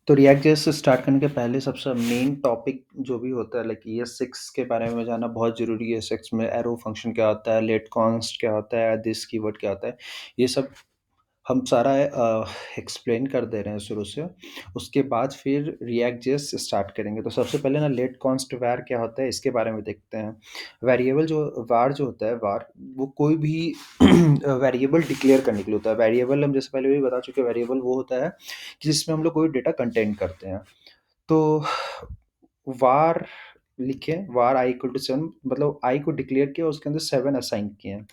तो react JS से start करने के पहले सबसे मेन टॉपिक जो भी होता है लाइक ES6 के बारे में जानना बहुत ज़रूरी है। ES6 में एरो फंक्शन क्या होता है, लेट कॉन्स्ट क्या होता है, दिस कीवर्ड क्या होता है, ये सब हम सारा एक्सप्लेन कर दे रहे हैं शुरू से। उसके बाद फिर रिएक्ट जेएस स्टार्ट करेंगे। तो सबसे पहले ना लेट कॉन्स्ट var क्या होता है इसके बारे में देखते हैं। वेरिएबल जो var जो होता है var वो कोई भी वेरिएबल डिक्लेयर करने के लिए होता है। वेरिएबल हम जैसे पहले भी बता चुके हैं, वेरिएबल वो होता है कि जिसमें हम लोग कोई डेटा कंटेंट करते हैं। तो var लिखें, var i इक्वल टू 7 मतलब i को डिक्लेयर किया और उसके अंदर 7 असाइन किए हैं।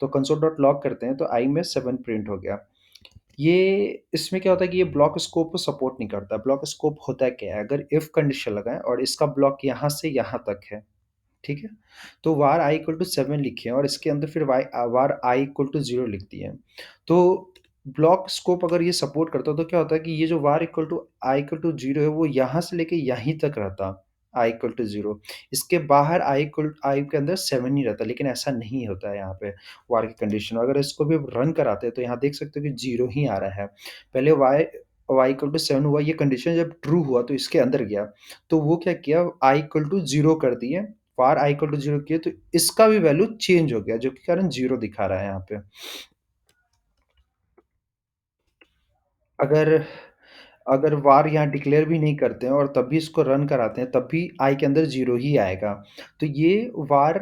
तो कंसोल डॉट लॉग करते हैं तो i में 7 प्रिंट हो गया। ये इसमें क्या होता है कि ये ब्लॉक स्कोप को सपोर्ट नहीं करता। ब्लॉक स्कोप होता है क्या है, अगर इफ कंडीशन लगाएं और इसका ब्लॉक यहाँ से यहाँ तक है, ठीक है, तो var i इक्वल टू 7 लिखे और इसके अंदर फिर var i इक्वल टू 0 लिख दिए। तो ब्लॉक स्कोप अगर ये सपोर्ट करता तो क्या होता है कि ये जो var equal to i equal to 0 है वो यहाँ से लेके यहीं तक रहता, i इक्वल टू 0। इसके बाहर i के अंदर 7 ही रहता, लेकिन ऐसा नहीं होता है यहाँ पे var की कंडीशन। अगर इसको भी रन कराते हैं तो यहाँ देख सकते हो कि 0 ही आ रहा है। पहले y इक्वल टू 7 हुआ, ये कंडीशन जब ट्रू हुआ तो इसके अंदर गया, तो वो क्या किया, i इक्वल टू 0 कर दिए, var i इक्वल टू 0 किए तो इसका भी वैल्यू चेंज हो गया, जो कि कारण 0 दिखा रहा है यहाँ पे। अगर अगर var यहाँ डिक्लेयर भी नहीं करते हैं और तब भी इसको रन कराते हैं तब भी i के अंदर 0 ही आएगा। तो ये var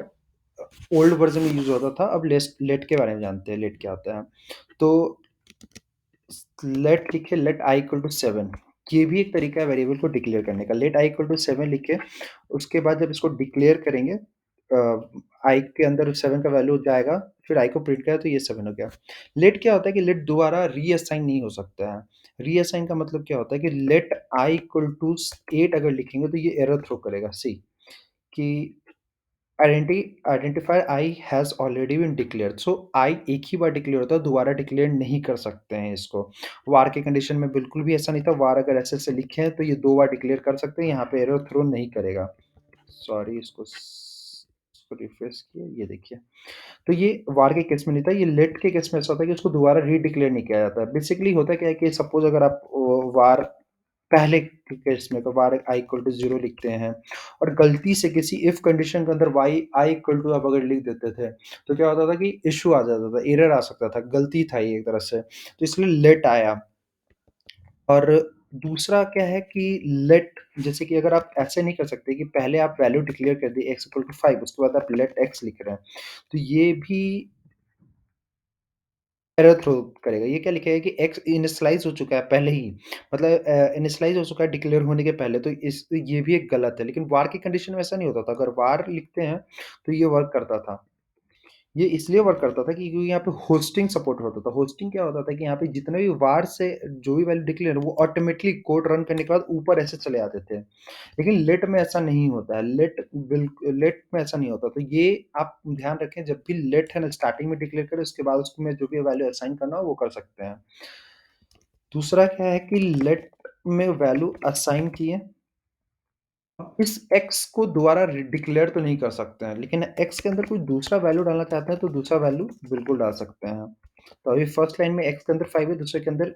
ओल्ड वर्जन में यूज होता था। अब लेट के बारे में जानते हैं, लेट क्या होता है। तो लेट लिखे, लेट i इक्वल टू 7, ये भी एक तरीका है वेरिएबल को डिक्लेयर करने का। लेट i इक्वल टू 7 लिखे, उसके बाद जब इसको डिक्लेयर करेंगे i के अंदर 7 का वैल्यू जाएगा, फिर i को प्रिंट करा तो ये 7 हो गया। लेट क्या होता है कि लेट दोबारा रीअसाइन नहीं हो सकता है। रीअसाइन का मतलब क्या होता है कि लेट i इक्वल टू 8 अगर लिखेंगे तो ये एरर थ्रो करेगा। सी कि identifier I has already been declared. So I एक ही बार डिक्लेयर होता है, दोबारा डिक्लेयर नहीं कर सकते हैं इसको। वार के कंडीशन में बिल्कुल भी ऐसा नहीं था। वार अगर ऐसे लिखे हैं तो ये 2 बार डिक्लेयर कर सकते हैं, यहाँ पे एरर थ्रो नहीं करेगा। सॉरी, इसको रिफ्रेश किया, ये देखिए। तो ये वार के केस में नहीं था, ये लेट के केस में ऐसा होता है कि उसको दोबारा रीडिक्लेयर नहीं किया जाता है। बेसिकली होता क्या है कि सपोज़ अगर आप वार पहले के केस में तो var i इक्वल टू 0 लिखते हैं और गलती से किसी इफ कंडीशन के अंदर i इक्वल टू आप अगर लिख देते थे, तो क्या होता था कि इश्यू आ जाता था, एरर आ सकता था, गलती था ये एक तरह से। तो इसलिए लेट आया। और दूसरा क्या है कि लेट, जैसे कि अगर आप ऐसे नहीं कर सकते कि पहले आप वैल्यू डिक्लेयर कर दी x इक्वल टू 5, उसके बाद आप लेट x लिख रहे हैं, तो ये भी एरर थ्रो करेगा। ये क्या लिखेगा कि एक्स इनिशियलाइज़ हो चुका है पहले ही, मतलब इनिशियलाइज़ हो चुका है डिक्लेयर होने के पहले, तो ये भी एक गलत है। लेकिन वार की कंडीशन में ऐसा नहीं होता था। अगर वार लिखते हैं तो ये वर्क करता था। ये इसलिए वर्क करता था कि क्योंकि यहाँ पे होस्टिंग सपोर्ट होता था। होस्टिंग क्या होता था कि यहाँ पे जितने भी वार से जो भी वैल्यू डिक्लेयर है वो ऑटोमेटिकली कोड रन करने के बाद ऊपर ऐसे चले आते थे। लेकिन लेट में ऐसा नहीं होता है। लेट में ऐसा नहीं होता। तो ये आप ध्यान रखें, जब भी लेट है ना स्टार्टिंग में डिक्लेयर करें, उसके बाद उसको में जो भी वैल्यू असाइन करना हो वो कर सकते हैं। दूसरा क्या है कि लेट में वैल्यू असाइन किए, इस x को दोबारा डिक्लेयर तो नहीं कर सकते हैं, लेकिन x के अंदर कोई दूसरा वैल्यू डालना चाहते हैं तो दूसरा वैल्यू बिल्कुल डाल सकते हैं। तो अभी फर्स्ट लाइन में x के अंदर 5 है, दूसरे के अंदर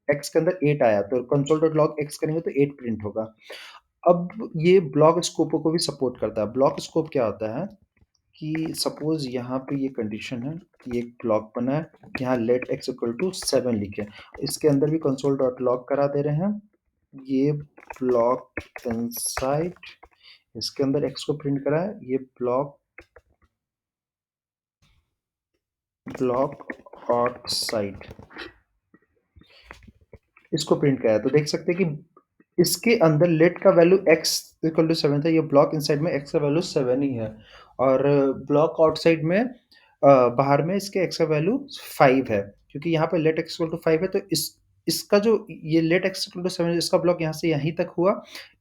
x के अंदर 8 आया, तो कंसोल डॉट लॉग x करेंगे तो 8 प्रिंट होगा। अब ये ब्लॉक स्कोप को भी सपोर्ट करता है। ब्लॉक स्कोप क्या होता है कि सपोज यहाँ पे ये कंडीशन है कि एक ब्लॉक बना है, यहाँ लेट x इक्वल टू 7 लिखे, इसके अंदर भी कंसोल डॉट लॉग करा दे रहे हैं, ये ब्लॉक इनसाइड, इसके अंदर x को प्रिंट करा है, ये ब्लॉक आउटसाइड, इसको प्रिंट करा है। तो देख सकते हैं कि इसके अंदर लेट का वैल्यू x इक्वल टू 7 था, ये ब्लॉक इनसाइड में x का वैल्यू 7 ही है, और ब्लॉक आउटसाइड में बाहर में इसके x का वैल्यू 5 है, क्योंकि यहाँ पे लेट x इक्वल टू 5 है। तो इसका जो ये लेट x इक्वल टू 7, इसका ब्लॉक यहाँ से यहीं तक हुआ,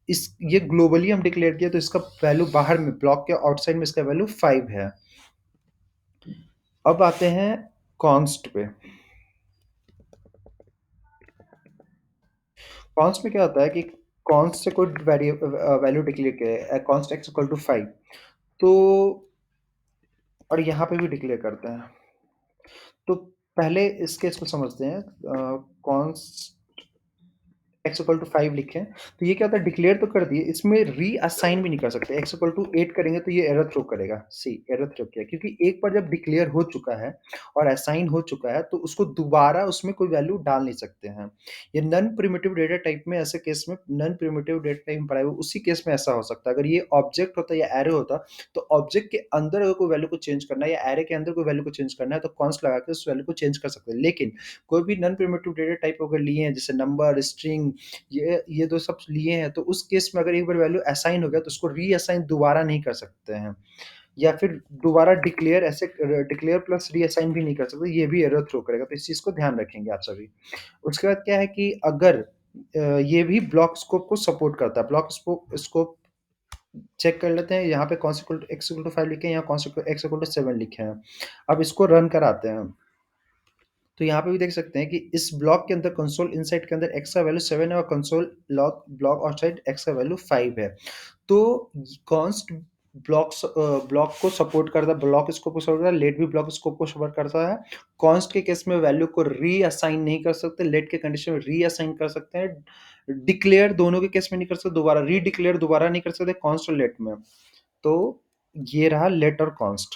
इस ये ग्लोबली हम डिक्लेयर किया, तो इसका वैल्यू बाहर में ब्लॉक के आउटसाइड में इसका वैल्यू 5 है। अब आते हैं कॉन्स्ट पे। कॉन्स्ट में क्या होता है कि कॉन्स्ट से कोई वैल्यू डिक्लेयर किया है, कॉन्स्ट x इक्वल टू 5, तो और यहाँ पे भी डिक्लेयर करते हैं। तो पहले इस केस को समझते हैं। कॉन्स्ट x इक्वल टू 5 लिखें, तो ये क्या होता है, डिक्लेयर तो कर दिए, इसमें रीअसाइन भी नहीं कर सकते। x इक्वल टू 8 करेंगे तो ये एरर थ्रो करेगा। सी एरर थ्रो किया, क्योंकि एक बार जब डिक्लेयर हो चुका है और असाइन हो चुका है, तो उसको दोबारा उसमें कोई वैल्यू डाल नहीं सकते हैं। ये नॉन प्रिमिटिव डेटा टाइप में, ऐसे केस में नॉन प्रिमिटिव डेटा टाइप में पढ़ा है, उसी केस में ऐसा हो सकता है। अगर ये ऑब्जेक्ट होता या एरे होता, तो ऑब्जेक्ट के अंदर अगर कोई वैल्यू को चेंज करना है या एरे के अंदर कोई वैल्यू को चेंज करना है, तो कॉन्स्ट लगा के उस वैल्यू को चेंज कर सकते हैं। लेकिन कोई भी नॉन प्रिमिटिव डेटा टाइप अगर लिए हैं, जैसे नंबर, स्ट्रिंग, ये 2 सब लिए हैं, तो उस केस में अगर एक बार वैल्यू असाइन हो गया, तो उसको रीअसाइन दोबारा नहीं कर सकते हैं, या फिर दोबारा डिक्लेयर, ऐसे डिक्लेयर प्लस रीअसाइन भी नहीं कर सकते, ये भी एरर थ्रो करेगा, तो इस चीज़ को ध्यान रखेंगे आप सभी। उसके बाद क्या है कि अगर ये भी ब्लॉक स्कोप को सपोर्ट करता है, ब्लॉक स्कोप चेक कर लेते हैं, यहाँ पे कॉन्स एक्स इक्वल टू 5 लिखे हैं, यहाँ कॉन्स एक्स इक्वल टू 7 लिखे हैं। अब इसको रन कराते हैं। तो यहाँ पे भी देख सकते हैं कि इस ब्लॉक के अंदर, कंसोल इनसाइड के अंदर x का वैल्यू 7 है और console log block outside x का वैल्यू 5 है। तो कॉन्स्ट ब्लॉक को सपोर्ट करता है, ब्लॉक स्कोप को सपोर्ट करता है, लेट भी ब्लॉक स्कोप को सपोर्ट करता है। कॉन्स्ट के केस में वैल्यू को रीअसाइन नहीं कर सकते, लेट के कंडीशन में रीअसाइन कर सकते हैं। डिक्लेयर दोनों के केस में नहीं कर सकते, दोबारा रीडिक्लेयर दोबारा नहीं कर सकते कॉन्स्ट और लेट में। तो ये रहा लेट और कॉन्स्ट।